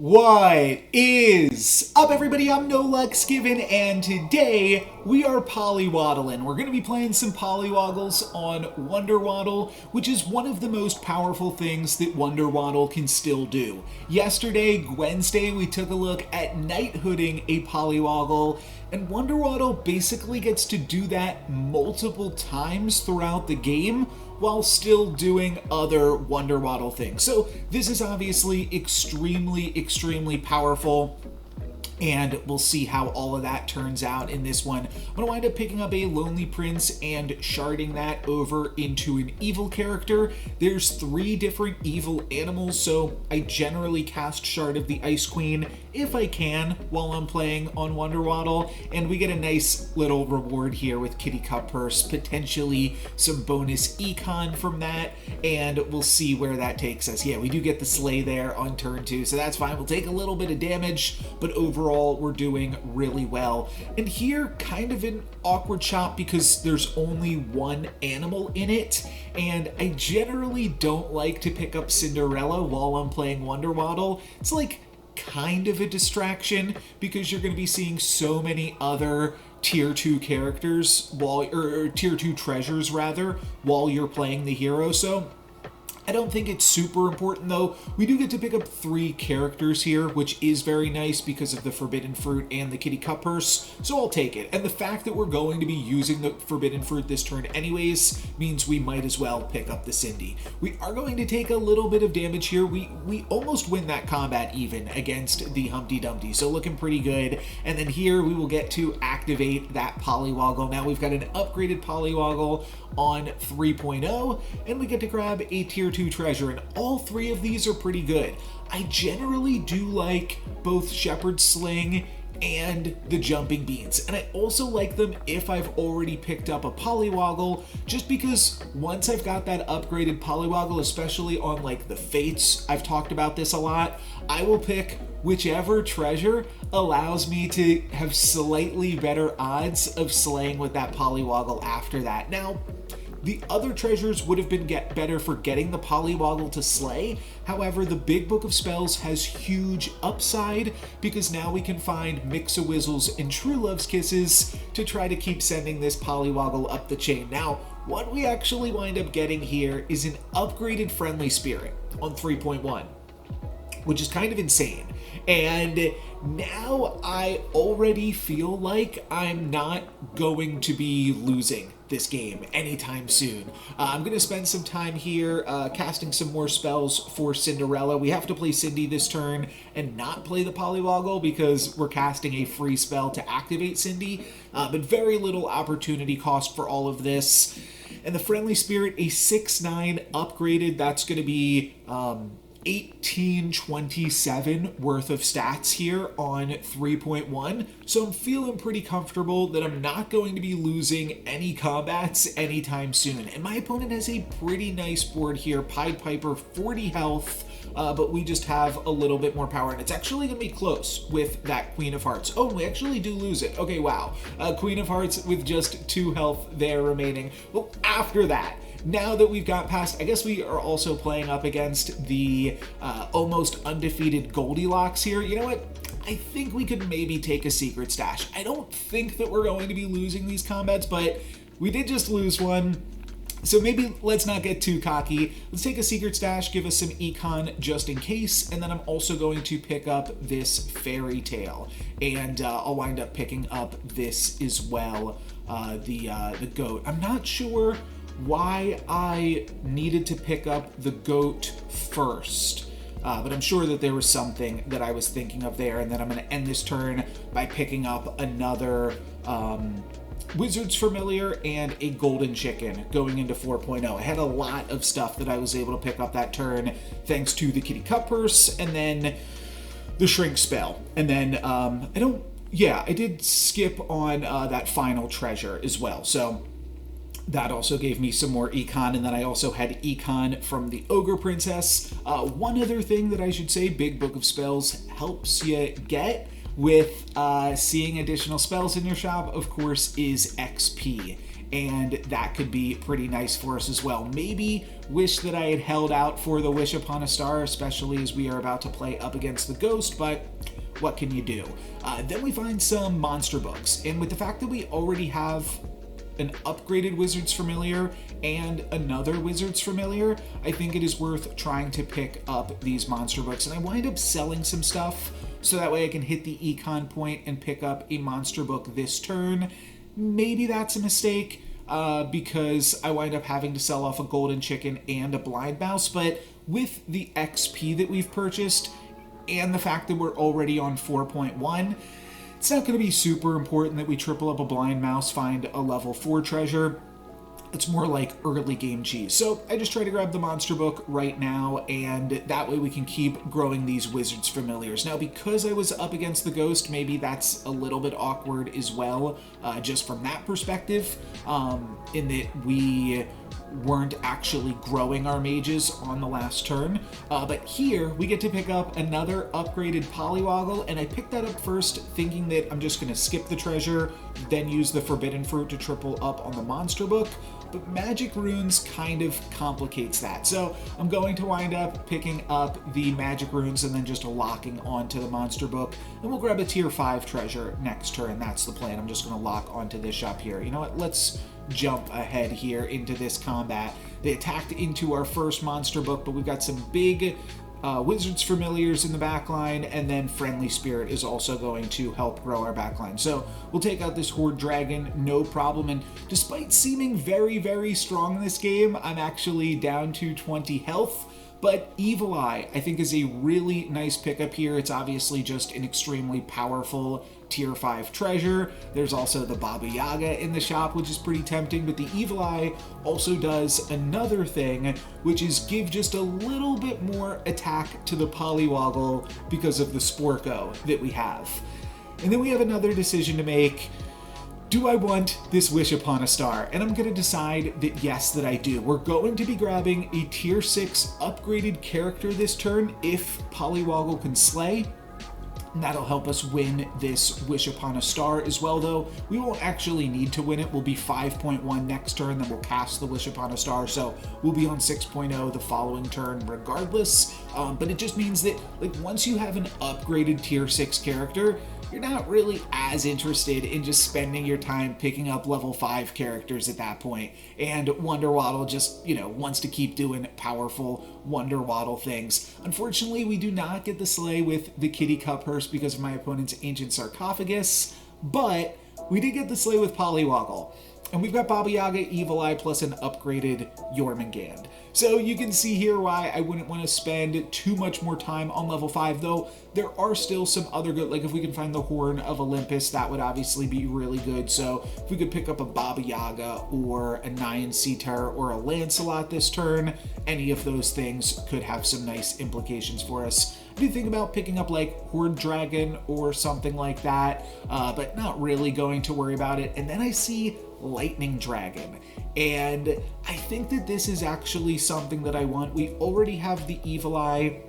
What is up, everybody? I'm No Lux Given, and today we are Polywaddling. We're going to be playing some Polywaggles on Wonderwaddle, which is one of the most powerful things that Wonderwaddle can still do. Yesterday, Wednesday, we took a look at knighthooding a Polywaggle, and Wonderwaddle basically gets to do that multiple times throughout the game, while still doing other Wonderwaddle things. So this is obviously extremely powerful, and we'll see how all of that turns out in this one. I'm going to wind up picking up a Lonely Prince and sharding that over into an evil character. There's 3 different evil animals, so I generally cast Shard of the Ice Queen if I can while I'm playing on Wonderwaddle, and we get a nice little reward here with Kitty Cup Purse, potentially some bonus econ from that, and we'll see where that takes us. Yeah, we do get the Slay there on turn 2, so that's fine. We'll take a little bit of damage, but overall we're doing really well. And here, kind of an awkward shot because there's only one animal in it, and I generally don't like to pick up Cinderella while I'm playing Wonderwaddle. It's like kind of a distraction because you're going to be seeing so many other tier 2 characters or tier 2 treasures rather while you're playing the hero. So I don't think it's super important, though. We do get to pick up 3 characters here, which is very nice because of the Forbidden Fruit and the Kitty Cup Purse, so I'll take it. And the fact that we're going to be using the Forbidden Fruit this turn anyways means we might as well pick up the Cindy. We are going to take a little bit of damage here. We almost win that combat even against the Humpty Dumpty, so looking pretty good. And then here we will get to activate that Polywaggle. Now we've got an upgraded Polywaggle on 3.0, and we get to grab a tier 2 treasure, and all 3 of these are pretty good. I generally do like both Shepherd's Sling and the Jumping Beans, and I also like them if I've already picked up a Polywaggle, just because once I've got that upgraded Polywaggle, especially on like the Fates, I've talked about this a lot, I will pick whichever treasure allows me to have slightly better odds of slaying with that Polywaggle after that. Now, the other treasures would have been better for getting the Polywaggle to slay. However, the Big Book of Spells has huge upside because now we can find Mix-a-Wizzles and True Love's Kisses to try to keep sending this Polywaggle up the chain. Now, what we actually wind up getting here is an upgraded Friendly Spirit on 3.1, which is kind of insane. And now I already feel like I'm not going to be losing this game anytime soon. I'm going to spend some time here casting some more spells for Cinderella. We have to play Cindy this turn and not play the Polywaggle because we're casting a free spell to activate Cindy, but very little opportunity cost for all of this. And the Friendly Spirit, a 6/9 upgraded, that's going to be 1827 worth of stats here on 3.1, so I'm feeling pretty comfortable that I'm not going to be losing any combats anytime soon. And my opponent has a pretty nice board here. Pied Piper, 40 health, but we just have a little bit more power, and it's actually going to be close with that Queen of Hearts. Oh, we actually do lose it. Okay, wow. Queen of Hearts with just 2 health there remaining. Well, after that, now that we've got past, I guess we are also playing up against the almost undefeated Goldilocks here. You know what? I think we could maybe take a Secret Stash. I don't think that we're going to be losing these combats, but we did just lose one. So maybe let's not get too cocky. Let's take a Secret Stash, give us some econ just in case, and then I'm also going to pick up this Fairy Tale. And I'll wind up picking up this as well, the goat. I'm not sure why I needed to pick up the goat first, but I'm sure that there was something that I was thinking of there, and then I'm going to end this turn by picking up another Wizard's Familiar and a Golden Chicken going into 4.0. I had a lot of stuff that I was able to pick up that turn thanks to the Kitty Cup Purse and then the Shrink Spell. And then I did skip on that final treasure as well, so that also gave me some more econ, and then I also had econ from the Ogre Princess. One other thing that I should say, Big Book of Spells helps you get with seeing additional spells in your shop, of course, is XP. and that could be pretty nice for us as well. Maybe wish that I had held out for the Wish Upon a Star, especially as we are about to play up against the Ghost, but what can you do? Then we find some monster books, and with the fact that we already have an upgraded Wizard's Familiar and another Wizard's Familiar, I think it is worth trying to pick up these monster books. And I wind up selling some stuff so that way I can hit the econ point and pick up a monster book this turn. Maybe that's a mistake because I wind up having to sell off a golden chicken and a blind mouse, but with the XP that we've purchased and the fact that we're already on 4.1, it's not going to be super important that we triple up a blind mouse, find a level 4 treasure. It's more like early game cheese. So I just try to grab the monster book right now, and that way we can keep growing these Wizard's Familiars. Now, because I was up against the Ghost, maybe that's a little bit awkward as well, just from that perspective, in that we weren't actually growing our mages on the last turn. But here, we get to pick up another upgraded Polywaddle, and I picked that up first thinking that I'm just going to skip the treasure, then use the Forbidden Fruit to triple up on the monster book. But Magic Runes kind of complicates that. So I'm going to wind up picking up the Magic Runes and then just locking onto the monster book. And we'll grab a tier 5 treasure next turn. That's the plan. I'm just going to lock onto this shop here. You know what? Let's jump ahead here into this combat. They attacked into our first monster book, but we've got some big Wizard's Familiars in the backline, and then Friendly Spirit is also going to help grow our backline. So we'll take out this Horde Dragon, no problem, and despite seeming very, very strong in this game, I'm actually down to 20 health. But Evil Eye, I think, is a really nice pickup here. It's obviously just an extremely powerful tier 5 treasure. There's also the Baba Yaga in the shop, which is pretty tempting, but the Evil Eye also does another thing, which is give just a little bit more attack to the Polywaddle because of the Sporko that we have. And then we have another decision to make. Do I want this Wish Upon a Star? And I'm going to decide that yes, that I do. We're going to be grabbing a tier 6 upgraded character this turn if Polywaddle can slay. And that'll help us win this Wish Upon a Star as well, though. We won't actually need to win it. We'll be 5.1 next turn, then we'll cast the Wish Upon a Star, so we'll be on 6.0 the following turn regardless. But it just means that, like, once you have an upgraded tier 6 character, you're not really as interested in just spending your time picking up level 5 characters at that point. And Wonderwaddle just, wants to keep doing powerful Wonderwaddle things. Unfortunately, we do not get the slay with the Kitty Cuphurst because of my opponent's Ancient Sarcophagus, but we did get the slay with Polywaddle. And we've got Baba Yaga, Evil Eye, plus an upgraded Jormungand. So you can see here why I wouldn't want to spend too much more time on level 5, though there are still some other good, like if we can find the Horn of Olympus, that would obviously be really good. So if we could pick up a Baba Yaga or a Nyan Seatar or a Lancelot this turn, any of those things could have some nice implications for us. I do think about picking up like Horde Dragon or something like that, but not really going to worry about it. And then I see Lightning Dragon, and I think that this is actually something that I want. We already have the Evil Eye,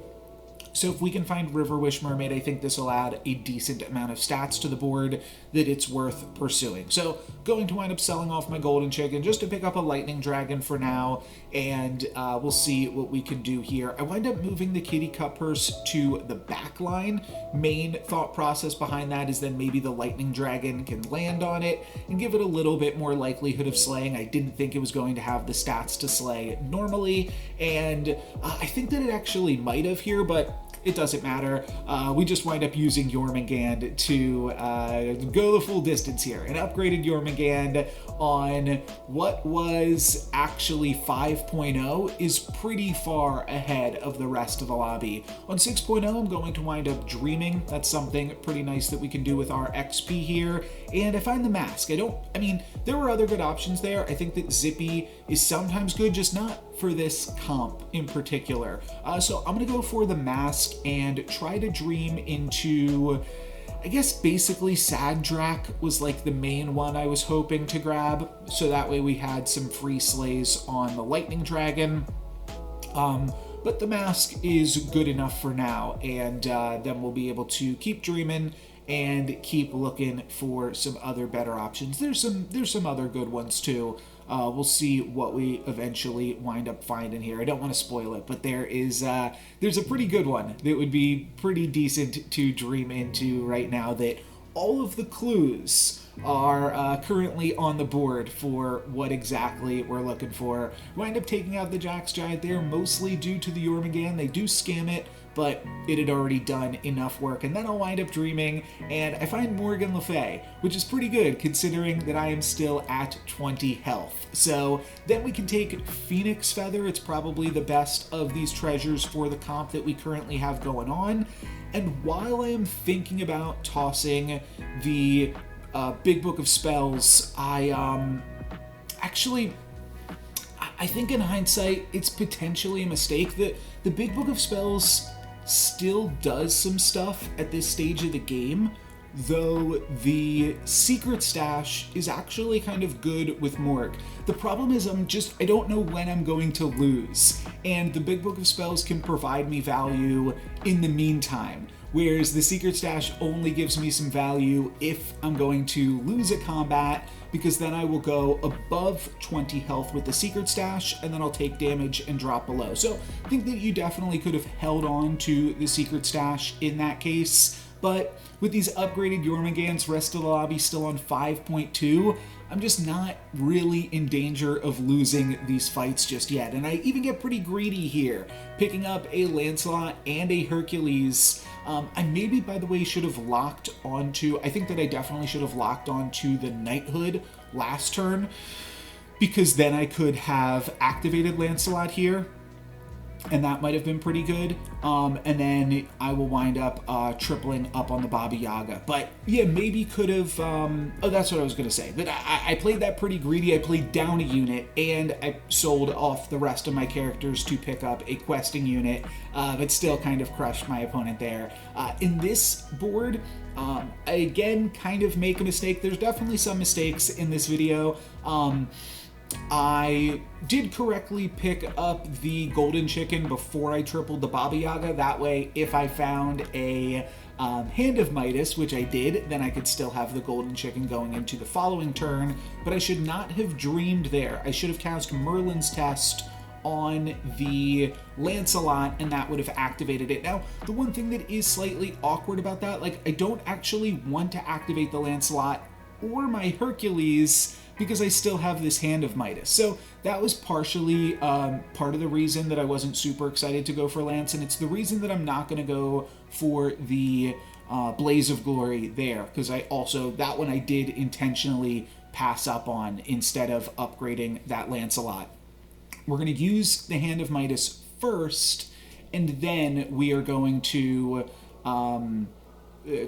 so if we can find River Wish Mermaid, I think this will add a decent amount of stats to the board that it's worth pursuing. So going to wind up selling off my golden chicken just to pick up a Lightning Dragon for now, and we'll see what we can do here. I wind up moving the Kitty Cuphurst to the back line. Main thought process behind that is then maybe the Lightning Dragon can land on it and give it a little bit more likelihood of slaying. I didn't think it was going to have the stats to slay normally, and I think that it actually might have here, but it doesn't matter. We just wind up using Jormungand to go the full distance here. An upgraded Jormungand on what was actually 5.0 is pretty far ahead of the rest of the lobby. On 6.0, I'm going to wind up Dreaming. That's something pretty nice that we can do with our XP here. And I find the Mask. There were other good options there. I think that Zippy is sometimes good, just not for this comp in particular. So I'm going to go for the Mask and try to dream into, I guess basically Sadrak was like the main one I was hoping to grab. So that way we had some free slays on the Lightning Dragon. But the Mask is good enough for now, and then we'll be able to keep dreaming and keep looking for some other better options. There's some other good ones too. We'll see what we eventually wind up finding here. I don't want to spoil it, but there's a pretty good one that would be pretty decent to dream into right now, that all of the clues are currently on the board for what exactly we're looking for. Wind up taking out the Jax Giant there, mostly due to the Jormungand. They do scam it, but it had already done enough work. And then I'll wind up dreaming, and I find Morgan Le Fay, which is pretty good considering that I am still at 20 health. So then we can take Phoenix Feather. It's probably the best of these treasures for the comp that we currently have going on. And while I am thinking about tossing the Big Book of Spells, I think in hindsight, it's potentially a mistake. The Big Book of Spells still does some stuff at this stage of the game, though the Secret Stash is actually kind of good with Morg. The problem is I don't know when I'm going to lose, and the Big Book of Spells can provide me value in the meantime, whereas the Secret Stash only gives me some value if I'm going to lose a combat, because then I will go above 20 health with the Secret Stash, and then I'll take damage and drop below. So I think that you definitely could have held on to the Secret Stash in that case, but with these upgraded Jormungands, rest of the lobby still on 5.2, I'm just not really in danger of losing these fights just yet. And I even get pretty greedy here, picking up a Lancelot and a Hercules. I maybe, by the way, should have locked onto, I think that I definitely should have locked onto the Knighthood last turn, because then I could have activated Lancelot here, and that might have been pretty good. And then I will wind up tripling up on the Baba Yaga. But yeah, maybe could have, oh, that's what I was going to say. But I played that pretty greedy. I played down a unit, and I sold off the rest of my characters to pick up a questing unit, but still kind of crushed my opponent there. In this board, I again kind of make a mistake. There's definitely some mistakes in this video. I did correctly pick up the golden chicken before I tripled the Baba Yaga. That way, if I found a Hand of Midas, which I did, then I could still have the golden chicken going into the following turn. But I should not have dreamed there. I should have cast Merlin's Test on the Lancelot, and that would have activated it. Now, the one thing that is slightly awkward about that, like, I don't actually want to activate the Lancelot or my Hercules, because I still have this Hand of Midas. So that was partially part of the reason that I wasn't super excited to go for Lance, and it's the reason that I'm not going to go for the Blaze of Glory there, because that one I did intentionally pass up on instead of upgrading that Lancelot. We're going to use the Hand of Midas first, and then we are going to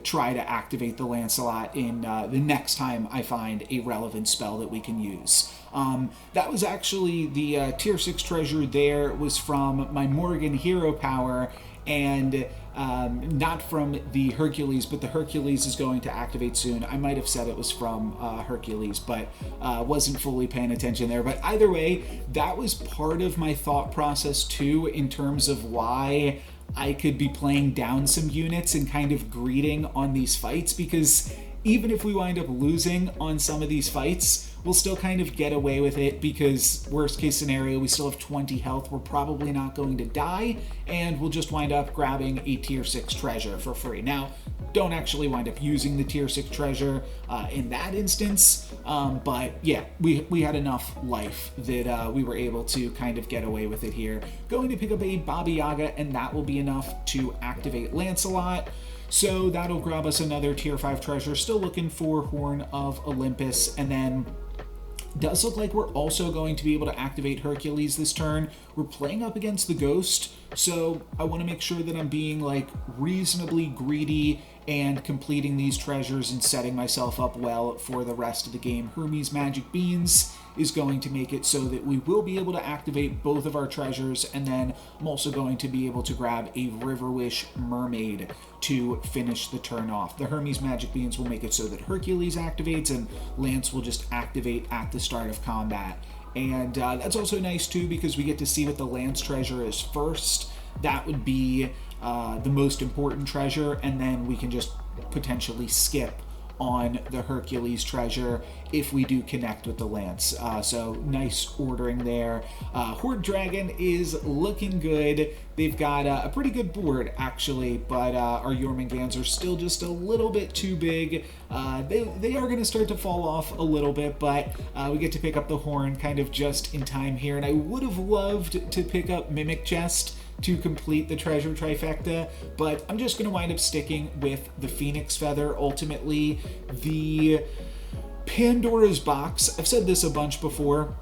try to activate the Lancelot in the next time I find a relevant spell that we can use. That was actually the tier 6 treasure there was from my Morgan hero power, and not from the Hercules, but the Hercules is going to activate soon. I might have said it was from Hercules, but wasn't fully paying attention there. But either way, that was part of my thought process too, in terms of why I could be playing down some units and kind of greeting on these fights, because even if we wind up losing on some of these fights, we'll still kind of get away with it, because worst case scenario, we still have 20 health, we're probably not going to die, and we'll just wind up grabbing a tier 6 treasure for free. Now, don't actually wind up using the tier 6 treasure in that instance, but yeah, we had enough life that we were able to kind of get away with it here. Going to pick up a Baba Yaga, and that will be enough to activate Lancelot. So that'll grab us another tier 5 treasure. Still looking for Horn of Olympus, and then does look like we're also going to be able to activate Hercules this turn. We're playing up against the Ghost, so I want to make sure that I'm being like reasonably greedy and completing these treasures and setting myself up well for the rest of the game. Hermes Magic Beans is going to make it so that we will be able to activate both of our treasures, and then I'm also going to be able to grab a Riverwish Mermaid to finish the turn off. The Hermes Magic Beans will make it so that Hercules activates, and Lance will just activate at the start of combat. And that's also nice too, because we get to see what the Lance treasure is first. That would be the most important treasure, and then we can just potentially skip on the Hercules treasure if we do connect with the Lance. So nice ordering there. Horde Dragon is looking good. They've got a pretty good board, actually, but our Jormungand's are still just a little bit too big. They are going to start to fall off a little bit, but we get to pick up the Horn kind of just in time here, and I would have loved to pick up Mimic Chest to complete the treasure trifecta, but I'm just going to wind up sticking with the Phoenix Feather. Ultimately, the Pandora's Box, I've said this a bunch before.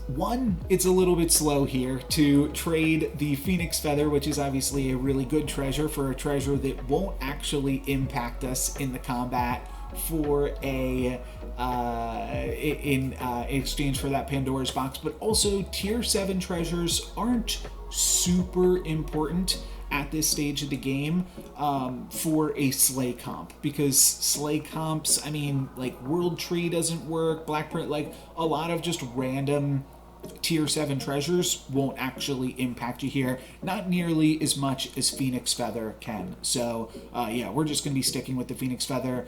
One, it's a little bit slow here to trade the Phoenix Feather, which is obviously a really good treasure, for a treasure that won't actually impact us in the combat, for a in exchange for that Pandora's Box. But also, tier 7 treasures aren't super important at this stage of the game for a Slay comp, because Slay comps, I mean, like World Tree doesn't work, Blackprint, like a lot of just random tier 7 treasures won't actually impact you here, not nearly as much as Phoenix Feather can. So yeah, we're just going to be sticking with the Phoenix Feather.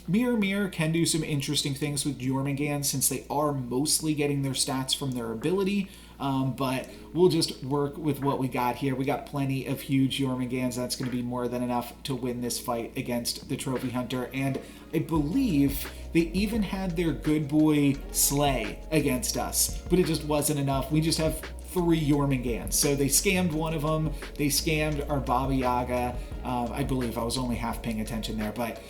Mirror can do some interesting things with Jormungand, since they are mostly getting their stats from their ability. But we'll just work with what we got here. We got plenty of huge Jormungands. That's going to be more than enough to win this fight against the Trophy Hunter. And I believe they even had their good boy Slay against us, but it just wasn't enough. We just have 3 Jormungands. So they scammed one of them. They scammed our Baba Yaga. I believe I was only half paying attention there, but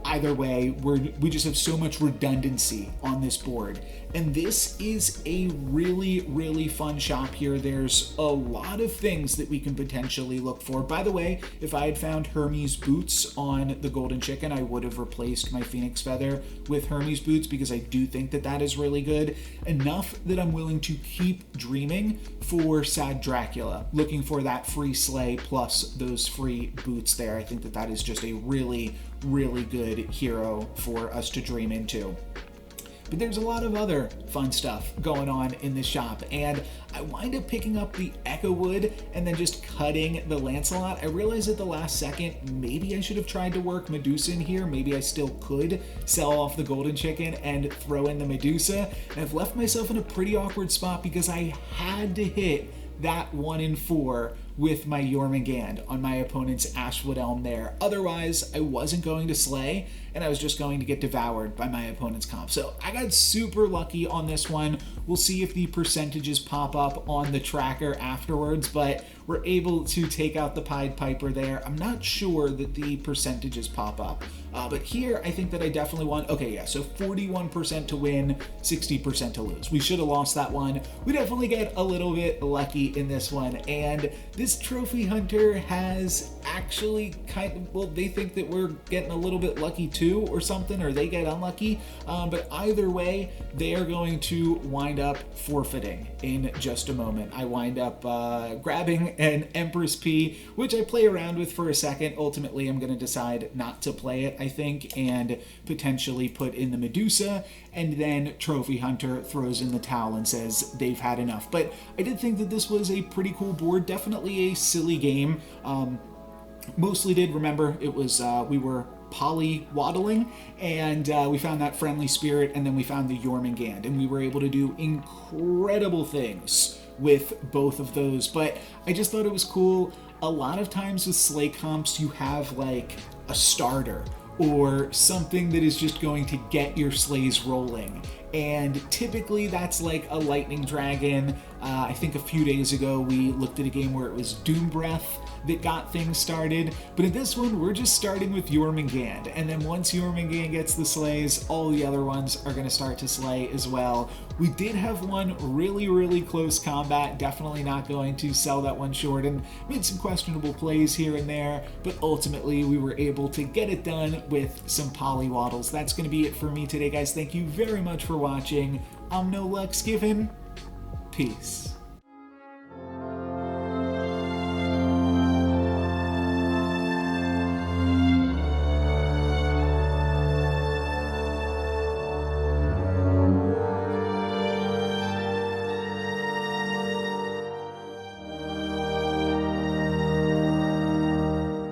either way, we just have so much redundancy on this board. And this is a really, really fun shop here. There's a lot of things that we can potentially look for. By the way, if I had found Hermes Boots on the Golden Chicken, I would have replaced my Phoenix Feather with Hermes Boots, because I do think that that is really good. Enough that I'm willing to keep dreaming for Sad Dracula, looking for that free Slay plus those free boots there. I think that that is just a really, really good hero for us to dream into. But there's a lot of other fun stuff going on in the shop, and I wind up picking up the Echo Wood and then just cutting the Lancelot. I realized at the last second, maybe I should have tried to work Medusa in here. Maybe I still could sell off the Golden Chicken and throw in the Medusa. And I've left myself in a pretty awkward spot, because I had to hit that 1 in 4 with my Jormungand on my opponent's Ashwood Elm there. Otherwise, I wasn't going to slay, and I was just going to get devoured by my opponent's comp. So I got super lucky on this one. We'll see if the percentages pop up on the tracker afterwards, but we're able to take out the Pied Piper there. I'm not sure that the percentages pop up. But here, I think that I definitely won. Okay, yeah, so 41% to win, 60% to lose. We should have lost that one. We definitely get a little bit lucky in this one. And this Trophy Hunter has actually kind of, well, they think that we're getting a little bit lucky too or something, or they get unlucky. But either way, they are going to wind up forfeiting in just a moment. I wind up grabbing an Empress P, which I play around with for a second. Ultimately, I'm going to decide not to play it, I think, and potentially put in the Medusa, and then Trophy Hunter throws in the towel and says they've had enough. But I did think that this was a pretty cool board, definitely a silly game. Mostly did remember it was, we were Polywaddling, and we found that friendly spirit, and then we found the Jormungand, and we were able to do incredible things with both of those. But I just thought it was cool. A lot of times with Slay comps, you have like a starter or something that is just going to get your slays rolling. And typically that's like a lightning dragon. I think a few days ago we looked at a game where it was Doom Breath that got things started. But in this one, we're just starting with Jormungand. And then once Jormungand gets the slays, all the other ones are going to start to slay as well. We did have one really, really close combat. Definitely not going to sell that one short, and made some questionable plays here and there. But ultimately, we were able to get it done with some Polywaddles. That's going to be it for me today, guys. Thank you very much for watching. I'm No Lux Given. Peace.